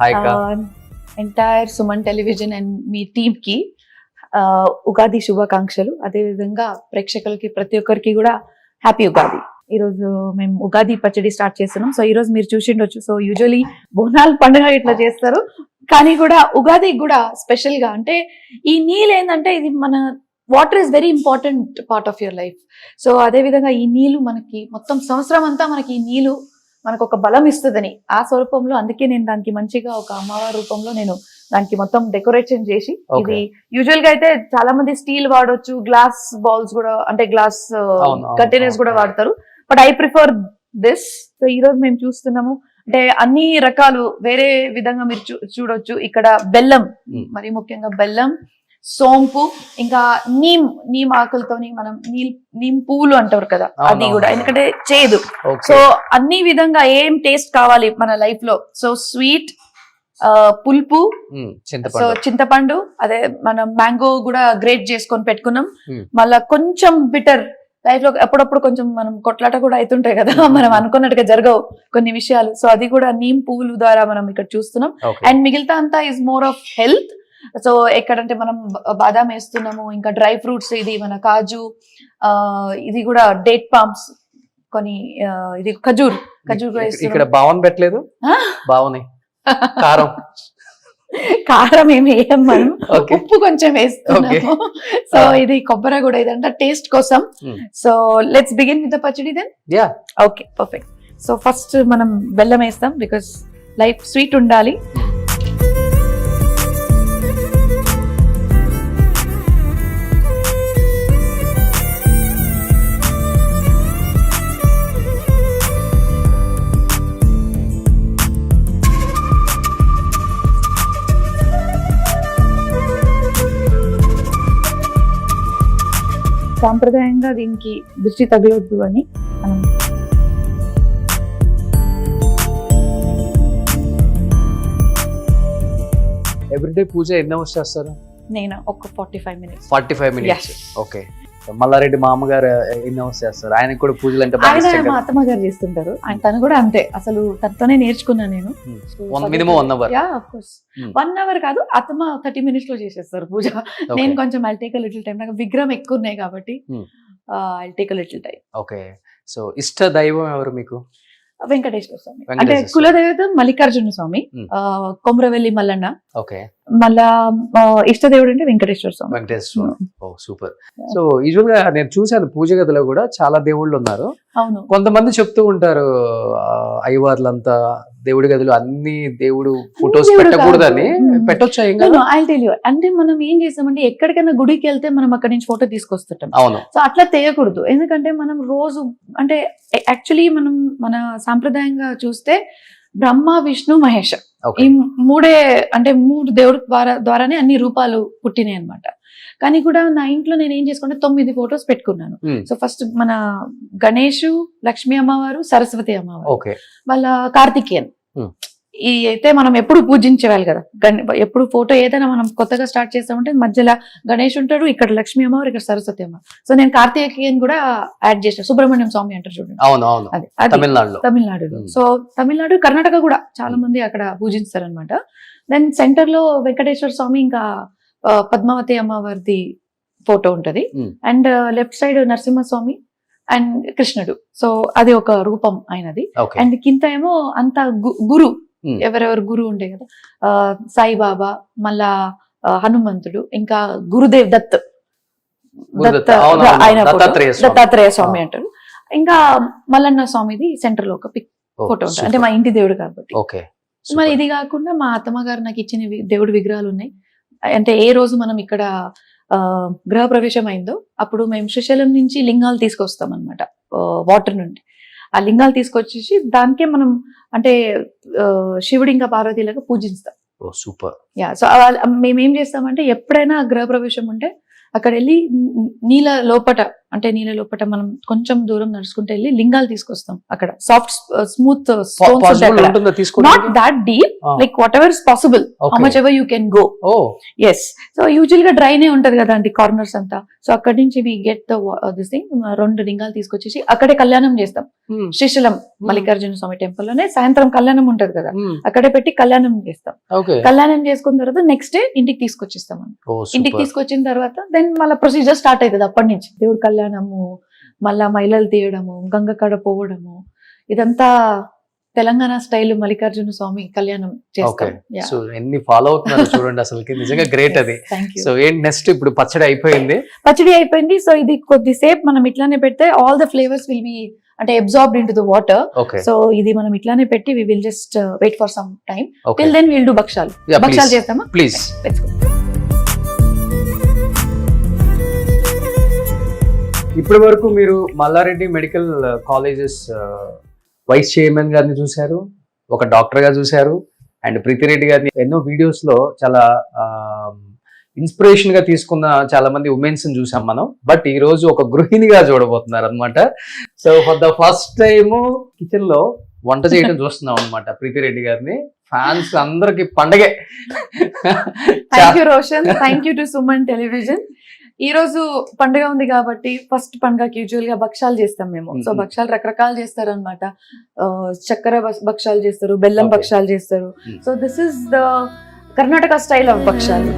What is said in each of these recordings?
Hi అక్క. Entire Suman television and me team కి ఉగాది శుభాకాంక్షలు. అదే విధంగా ప్రేక్షకులకి ప్రతి ఒక్కరికి కూడా హ్యాపీ ఉగాది. ఈ రోజు మేము ఉగాది పచ్చడి స్టార్ట్ చేస్తున్నాం. సో ఈ రోజు మీరు చూసిండొచ్చు. సో యూజువలీ బోనాల పండుగ ఇట్లా చేస్తారు, కానీ కూడా ఉగాది కూడా స్పెషల్ గా, అంటే ఈ నీళ్ళు ఏంటంటే ఇది మన water is very important part of your life. So అదే విధంగా ఈ నీళ్లు మనకి మొత్తం సంవత్సరం అంతా మనకి ఈ నీళ్లు మనకు ఒక బలం ఇస్తుందని ఆ స్వరూపంలో, అందుకే నేను దానికి మంచిగా ఒక అమ్మవారి రూపంలో నేను దానికి మొత్తం డెకరేషన్ చేసి, ఇది యూజువల్ గా అయితే చాలా మంది స్టీల్ వాడొచ్చు, గ్లాస్ బౌల్స్ కూడా, అంటే గ్లాస్ కంటైనర్స్ కూడా వాడతారు, but I prefer this. So ఈ రోజు మేము చూస్తున్నాము అంటే అన్ని రకాలు వేరే విధంగా మీరు చూడొచ్చు. ఇక్కడ బెల్లం, మరి ముఖ్యంగా బెల్లం, సోంపు, ఇంకా నీమ్ ఆకులతోని మనం నీమ్ పువ్వులు అంటారు కదా, అది కూడా, ఎందుకంటే చేదు. సో అన్ని విధంగా ఏం టేస్ట్ కావాలి మన లైఫ్ లో, సో స్వీట్, పులుపు, సో చింతపండు, అదే మనం మ్యాంగో కూడా గ్రేట్ చేసుకొని పెట్టుకున్నాం. మళ్ళా కొంచెం బిటర్, లైఫ్ లో అప్పుడప్పుడు కొంచెం మనం కొట్లాట కూడా అవుతుంటాయి కదా, మనం అనుకున్నట్టుగా జరగవు కొన్ని విషయాలు. సో అది కూడా నీమ్ పువ్వుల ద్వారా మనం ఇక్కడ చూస్తున్నాం. అండ్ మిగతా అంతా is more of health. So ఎక్కడంటే మనం బాదాం వేస్తున్నాము, ఇంకా డ్రై ఫ్రూట్స్, ఇది మన కాజు, ఇది కూడా డేట్ పామ్స్, కొన్ని ఇది ఖజూర్ కూడా వేస్తున్నాం. ఇక్కడ బావన్ పెట్టలేదు, బావని కారం కారం ఏమి వేయం మనం, ఉప్పు కొంచెం వేస్తున్నాము. సో ఇది కొబ్బరి కూడా, ఇదంతా టేస్ట్ కోసం. So let's begin with the pachadi then. Okay, perfect. So first మనం బెల్లం వేస్తాం, బికాస్ లైఫ్ స్వీట్ ఉండాలి. సాంప్రదాయంగా దీనికి దృష్టి తగలొద్దు అని మనం ఎవ్రీడే పూజ ఎన్ని అవర్స్ చేస్తారు? నేను ఒక 45 మినిట్స్. 45 మినిట్స్. ఓకే. మల్లారెడ్డి మా అమ్మగారు ఎన్ని అవర్స్ చేస్తారు? ఆయనకు కూడా పూజలు అంటే మా అత్తమ్మ గారు చేస్తుంటారు, తను కూడా అంతే. అసలు తనతోనే నేర్చుకున్నాను నేను. Minimum 1 hour. Of course 1 hour కాదు, అత్తమ్మ 30 మినిట్స్ లో చేసేస్తారు పూజ. నేను కొంచెం ఐల్ టేక్ లిటిల్ టైం, నాకు విగ్రహం ఎక్కువ ఉన్నాయి కాబట్టి I'll take little time. Okay. So ఇష్ట దైవం ఎవరు మీకు? వెంకటేశ్వర స్వామి, అంటే కులదేవత మల్లికార్జున స్వామి, కొమరవెల్లి మల్లన్న. ఓకే. మళ్ళా ఇష్టదేవుడు అంటే వెంకటేశ్వర స్వామి. వెంకటేశ్వర. ఓ సూపర్. సో యూజువల్ గా నేను చూసాను పూజ గదిలో కూడా చాలా దేవుళ్ళు ఉన్నారు. అవును. కొంతమంది చెప్తూ ఉంటారు అయ్యవార్లంతా దేవుడి గదిలో అన్ని దేవుడు ఫొటోస్ పెట్టకూడదని. పెట్టొచ్చా? అంటే మనం ఏం చేస్తామంటే ఎక్కడికైనా గుడికి వెళ్తే మనం అక్కడి నుంచి ఫోటో తీసుకొస్తుంటాం. అవును. సో అట్లా చేయకూడదు, ఎందుకంటే మనం రోజు, అంటే యాక్చువల్లీ మనం మన సాంప్రదాయంగా చూస్తే బ్రహ్మ, విష్ణు, మహేష్, ఈ మూడే, అంటే 3 దేవుడి ద్వారానే అన్ని రూపాలు పుట్టినాయి అనమాట. కానీ కూడా నా ఇంట్లో నేను ఏం చేసుకుంటే 9 ఫొటోస్ పెట్టుకున్నాను. సో ఫస్ట్ మన గణేష్, లక్ష్మీ అమ్మవారు, సరస్వతి అమ్మవారు, వాళ్ళ కార్తికేయన్, ఈ అయితే మనం ఎప్పుడు పూజించేవాళ్ళు కదా. ఎప్పుడు ఫోటో ఏదైనా మనం కొత్తగా స్టార్ట్ చేస్తామంటే మధ్యలో గణేష్ ఉంటాడు, ఇక్కడ లక్ష్మీ అమ్మవారు, ఇక్కడ సరస్వతి అమ్మ. సో నేను కార్తికేయన్ కూడా యాడ్ చేసాను. సుబ్రహ్మణ్యం స్వామి అంటారు చూడండి, తమిళనాడులో. సో తమిళనాడు, కర్ణాటక కూడా చాలా మంది అక్కడ పూజిస్తారు అనమాట. దెన్ సెంటర్ లో వెంకటేశ్వర స్వామి, ఇంకా పద్మావతి అమ్మవారిది ఫోటో ఉంటది, and left side Narasimhaswamy and కృష్ణుడు. సో అది ఒక రూపం అయినది. అండ్ కింద ఏమో అంత గురు, ఎవరెవరు గురు ఉండే కదా, సాయిబాబా, మళ్ళా హనుమంతుడు, ఇంకా గురుదేవ్ దత్, ఆయన దత్తాత్రేయ స్వామి అంటారు. ఇంకా మల్లన్న స్వామిది సెంటర్ లో ఒక పిక్ ఫోటో ఉంటుంది, అంటే మా ఇంటి దేవుడు కాబట్టి. మరి ఇది కాకుండా మా అత్తమ్మ గారు నాకు ఇచ్చిన దేవుడి విగ్రహాలు ఉన్నాయి. అంటే ఏ రోజు మనం ఇక్కడ గృహ ప్రవేశం అయిందో అప్పుడు మేము శ్రీశైలం నుంచి లింగాలు తీసుకొస్తాం అనమాట, వాటర్ నుండి. ఆ లింగాలు తీసుకొచ్చేసి దానికే మనం, అంటే శివుడి ఇంకా పార్వతీలాగా పూజిస్తాం. సూపర్. సో మేమేం చేస్తామంటే ఎప్పుడైనా గృహ ప్రవేశం ఉంటే అక్కడ వెళ్ళి నీళ్ళ లోపట అంటే నీళ్ళ లోపల మనం కొంచెం దూరం నడుచుకుంటూ వెళ్ళి లింగాలు తీసుకొస్తాం అక్కడ సాఫ్ట్ స్మూత్ స్టోన్స్ పాసిబుల్ ఉంటుందా నాట్ తీసుకోవడానికి? That deep, like whatever is possible, how Okay. Much ever you can go. Oh yes, so usual గా డ్రైనే ఉంటది కదా అండి కార్నర్స్ అంతా. సో అక్కడి నుంచి వి గెట్ దిస్ థింగ్, 2 లింగాలు తీసుకొచ్చేసి అక్కడే కళ్యాణం చేస్తాం. శ్రీశైలం మల్లికార్జున స్వామి టెంపుల్ లోనే సాయంత్రం కళ్యాణం ఉంటది కదా, అక్కడే పెట్టి కళ్యాణం చేస్తాం. ఓకే. కళ్యాణం చేసుకున్న తర్వాత నెక్స్ట్ డే ఇంటికి తీసుకొచ్చిస్తాం. ఓ ఇంటికి సూపర్. తీసుకొచ్చిన తర్వాత దెన్ మళ్ళీ ప్రొసీజర్ స్టార్ట్ అవుతుంది అప్పటి నుంచి. దేవుడు కళ్యాణము, మళ్ళా మైలలు తీయడము, గంగ కాడ పోవడము, ఇదంతా తెలంగాణ స్టైల్ మల్లికార్జున స్వామి కళ్యాణం ఓకే. చేస్తాం. సో ఎన్ని ఫాలో అవుతున్నారు చూడండి, అసలుకి నిజంగా గ్రేట్ అది. Thank you. సో ఏంటి నెక్స్ట్? ఇప్పుడు పచ్చడి అయిపోయింది. పచ్చడి అయిపోయింది. సో ఇది కొద్దిసేపు మనం ఇట్లానే పెడితే all the flavours will be అంటే absorbed into the water. Okay. So ఇది మనం ఇట్లానే పెట్టి we will just wait for some time. Okay. Till then will do భక్షాలు. Yeah, భక్షాలు please. చేస్తామా? ప్లీజ్. Let's go. ఇప్పటి వరకు మీరు Mallareddy medical colleges vice chairman గారిని చూశారు, ఒక డాక్టర్ గా చూశారు, అండ్ ప్రీతిరెడ్డి గారిని ఎన్నో వీడియోస్ లో చాలా ఇన్స్పిరేషన్ గా తీసుకున్న చాలా మంది ఉమెన్స్ ని చూసాం మనం. బట్ ఈ రోజు ఒక గృహిణిగా చూడబోతున్నారు అనమాట. So for the first time kitchen లో వంట చేయడం చూస్తున్నాం అనమాట ప్రీతిరెడ్డి గారిని. ఫ్యాన్స్ అందరికి పండగే. Thank you Roshan, thank you to Suman television. ఈ రోజు పండుగ ఉంది కాబట్టి ఫస్ట్ పండుగకి యూజువల్ గా భక్షాలు చేస్తాం మేము. సో భక్షాలు రకరకాలు చేస్తారు అనమాట. చక్కెర భక్షాలు చేస్తారు, బెల్లం Okay. భక్షాలు చేస్తారు. So this is the Karnataka style of భక్షాలు.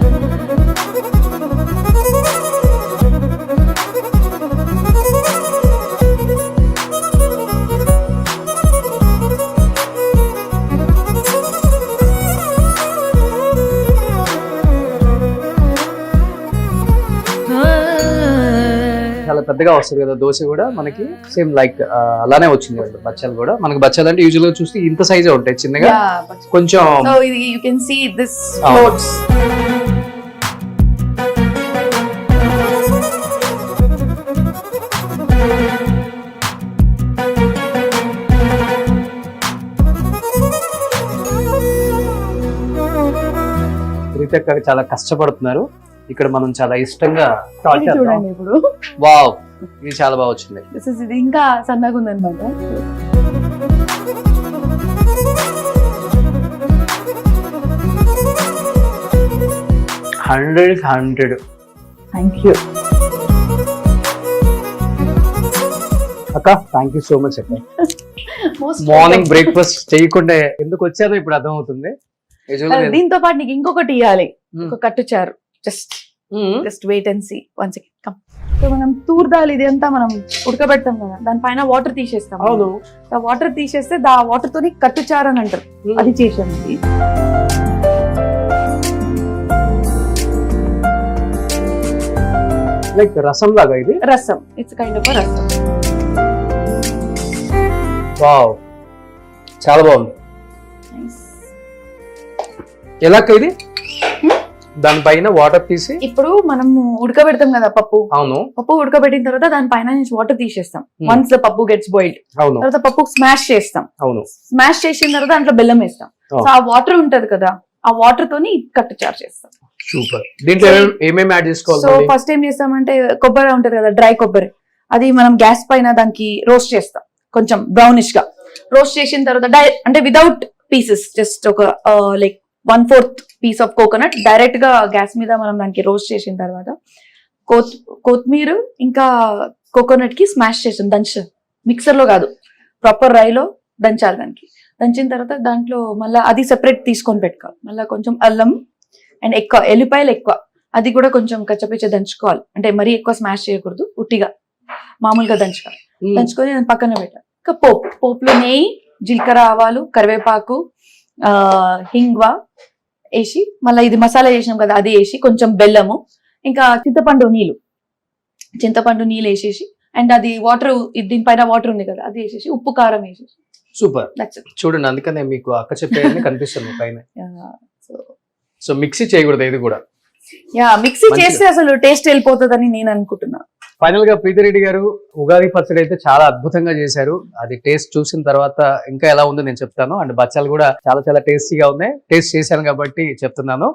చాలా పెద్దగా వస్తుంది కదా దోశ కూడా మనకి, సేమ్ లైక్ అలానే వచ్చింది కదా బచ్చాలు కూడా. మనకి బచ్చాలు అంటే యూజువల్ గా చూస్తే ఇంత సైజే ఉంటాయి, చిన్నగా కొంచెం. సో ఇది you can see this Oh. Floats. ప్రీతక్క చాలా కష్టపడుతున్నారు. ఇక్కడ మనం చాలా ఇష్టంగా start చేద్దాం. చూడండి ఇప్పుడు వావ్, ఇది చాలా బాగా వచ్చింది. దిస్ ఇస్, ఇది ఇంకా సన్నగా ఉందన్నమాట. 100. Thank you. అక్క థ్యాంక్ యూ సో మచ్ అక్క. మార్నింగ్ బ్రేక్ఫాస్ట్ చేయకుండా ఎందుకు వచ్చారో ఇప్పుడు అర్థమవుతుంది. Usually నేను- దీంతో పాటు నీకు ఇంకొకటి ఇవ్వాలి, Hmm. ఒక కట్టుచారు. Just Hmm. Just wait and see one second come. So మనం తూర్ దాల్ ఇది అంతా మనం ఉడకబెడతాం కదా, దానిపైన వాటర్ తీసేస్తాం. అవును. ఆ వాటర్ తీసేస్తే ఆ వాటర్ తోని కట్టుచారు అని అంటారు. అది చేసాం. ఇది లైక్ రసం లాగా ఇది. రసం, ఇట్స్ కైండ్ ఆఫ్ రసం. వావ్, చాలా బాగుంది. Nice. ఎలా అక్క ఇది? దానిపైన వాటర్ తీసి, ఇప్పుడు మనం ఉడకబెడతాం కదా పప్పు, అవును పప్పు ఉడకబెట్టిన తర్వాత దానిపైన నుంచి వాటర్ తీసేస్తాం. Hmm. వన్స్ ద పప్పు గెట్స్ బాయిల్డ్, అవును తర్వాత పప్పు స్మాష్ చేస్తాం. అవును. స్మాష్ చేసిన తర్వాత దాంట్లో బెల్లం వేస్తాం. Oh. సో ఆ వాటర్ ఉంటది కదా, ఆ వాటర్ తోని కట్టుచారు చేస్తాం. సూపర్. దీంట్లో ఏమేమి యాడ్ సో చేసుకోవాలి? ఫస్ట్ ఏం చేస్తామంటే కొబ్బరి ఉంటది కదా, డ్రై కొబ్బరి, అది మనం గ్యాస్ పైన దానికి రోస్ట్ చేస్తాం. కొంచెం బ్రౌనిష్ గా రోస్ట్ చేసిన తర్వాత అంటే వితౌట్ పీసెస్, జస్ట్ ఒక like 1/4 piece of coconut direct గా గ్యాస్ మీద మనం దానికి రోస్ట్ చేసిన తర్వాత కొత్తిమీర ఇంకా కోకోనట్ కి స్మాష్ చేసాం. మిక్సర్ లో కాదు, ప్రాపర్ రైలో దంచాలి. దానికి దంచిన తర్వాత దాంట్లో మళ్ళీ అది సెపరేట్ తీసుకొని పెట్టుకోవాలి. మళ్ళీ కొంచెం అల్లం అండ్ ఎక్కువ ఎల్లిపాయలు ఎక్కువ, అది కూడా కొంచెం కచ్చపిచ్చ దంచుకోవాలి. అంటే మరీ ఎక్కువ స్మాష్ చేయకూడదు, ఉట్టిగా మామూలుగా దంచుకోవాలి. దంచుకొని దాన్ని పక్కన పెట్టాలి. ఇంకా పోపులో నెయ్యి, జీలకర్ర, ఆవాలు, కరివేపాకు, హింగ్వా వేసి, మళ్ళీ ఇది మసాలా చేసినాం కదా అది వేసి, కొంచెం బెల్లము, ఇంకా చింతపండు నీళ్ళు వేసేసి, అండ్ అది వాటర్, దీనిపైన వాటర్ ఉంది కదా అది వేసేసి, ఉప్పు కారం వేసేసి, సూపర్. That's it. చూడండి, అందుకనే మీకు అక్క చెప్పేది కనిపిస్తుంది పైన. సో సో మిక్సీ చేయకూడదు ఇది కూడా. మిక్సీ మంచిగా. చేస్తే అసలు టేస్ట్ వెళ్ళిపోతుందని నేను అనుకుంటున్నా. ఫైనల్ గా ప్రీతిరెడ్డి గారు ఉగాది పచ్చడి అయితే చాలా అద్భుతంగా చేశారు. అది టేస్ట్ చూసిన తర్వాత ఇంకా ఎలా ఉందో నేను చెప్తాను. అండ్ బచ్చాలు కూడా చాలా చాలా టేస్టీగా ఉన్నాయి. టేస్ట్ చేశాను కాబట్టి చెప్తున్నాను.